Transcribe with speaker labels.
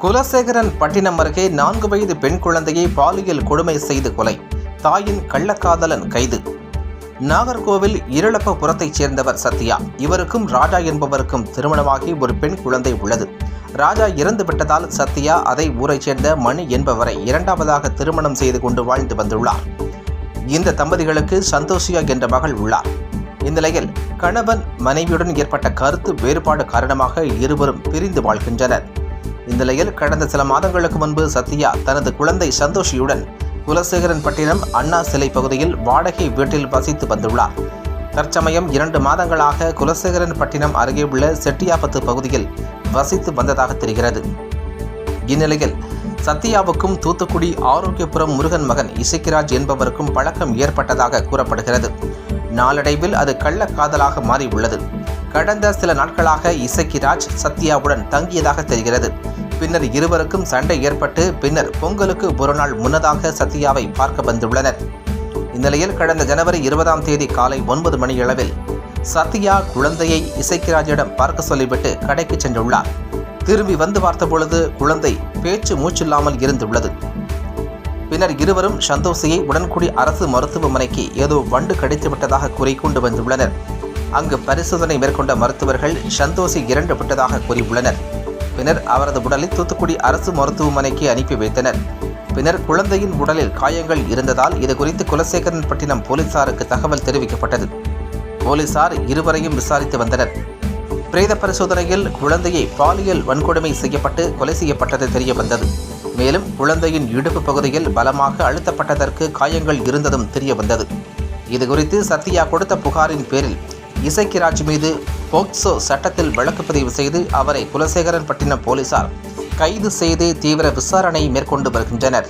Speaker 1: குலசேகரன் பட்டினம் அருகே 4 வயது பெண் குழந்தையை பாலியல் கொடுமை செய்து கொலை, தாயின் கள்ளக்காதலன் கைது. நாகர்கோவில் இருளப்பபுரத்தைச் சேர்ந்தவர் சத்யா. இவருக்கும் ராஜா என்பவருக்கும் திருமணமாகி ஒரு பெண் குழந்தை உள்ளது. ராஜா இறந்து விட்டதால் சத்யா அதே ஊரைச் சேர்ந்த மணி என்பவரை இரண்டாவதாக திருமணம் செய்து கொண்டு வாழ்ந்து வந்துள்ளார். இந்த தம்பதிகளுக்கு சந்தோஷியா என்ற மகள் உள்ளார். இந்நிலையில் கணவன் மனைவியுடன் ஏற்பட்ட கருத்து வேறுபாடு காரணமாக இருவரும் பிரிந்து வாழ்கின்றனர். இந்நிலையில் கடந்த சில மாதங்களுக்கு முன்பு சத்யா தனது குழந்தை சந்தோஷியுடன் குலசேகரன் பட்டினம் அண்ணா சிலை பகுதியில் வாடகை வீட்டில் வசித்து வந்துள்ளார். தற்சமயம் 2 மாதங்களாக குலசேகரன் பட்டினம் அருகே உள்ள செட்டியாபத்து பகுதியில் வசித்து வந்ததாக தெரிகிறது. இந்நிலையில் சத்யாவுக்கும் தூத்துக்குடி ஆரோக்கியபுரம் முருகன் மகன் இசக்கிராஜ் என்பவருக்கும் பழக்கம் ஏற்பட்டதாக கூறப்படுகிறது. நாளடைவில் அது கள்ளக்காதலாக மாறியுள்ளது. கடந்த சில நாட்களாக இசக்கிராஜ் சத்யாவுடன் தங்கியதாக தெரிகிறது. பின்னர் இருவருக்கும் சண்டை ஏற்பட்டு பின்னர் பொங்கலுக்கு ஒரு நாள் முன்னதாக சத்யாவை பார்க்க வந்துள்ளனர். இந்நிலையில் கடந்த ஜனவரி 20ஆம் தேதி காலை 9 மணியளவில் சத்யா குழந்தையை இசக்கிராஜிடம் பார்க்க சொல்லிவிட்டு கடைக்கு சென்றுள்ளார். திரும்பி வந்து பார்த்தபொழுது குழந்தை பேச்சு மூச்சில்லாமல் இருந்துள்ளது. பின்னர் இருவரும் சந்தோஷியை உடன்குடி அரசு மருத்துவமனைக்கு ஏதோ வண்டு கடித்து விட்டதாக கூறி கொண்டு வந்துள்ளனர். அங்கு பரிசோதனை மேற்கொண்ட மருத்துவர்கள் சந்தோஷி இறந்து விட்டதாக கூறியுள்ளனர். பின்னர் அவரது உடலை தூத்துக்குடி அரசு மருத்துவமனைக்கு அனுப்பி வைத்தனர். பின்னர் குழந்தையின் உடலில் காயங்கள் இருந்ததால் இதுகுறித்து குலசேகரன் பட்டினம் போலீசாருக்கு தகவல் தெரிவிக்கப்பட்டது. போலீசார் இருவரையும் விசாரித்து வந்தனர். பிரேத பரிசோதனையில் குழந்தையை பாலியல் வன்கொடுமை செய்யப்பட்டு கொலை செய்யப்பட்டது தெரிய வந்தது. மேலும் குழந்தையின் இடுப்பு பகுதியில் பலமாக அழுத்தப்பட்டதற்கு காயங்கள் இருந்ததும் தெரிய வந்தது. இதுகுறித்து சத்யா கொடுத்த புகாரின் பேரில் இசக்கிராஜ் மீது போக்சோ சட்டத்தில் வழக்குப்பதிவு செய்து அவரை குலசேகரன் பட்டினம் போலீசார் கைது செய்து தீவிர விசாரணை மேற்கொண்டு வருகின்றனர்.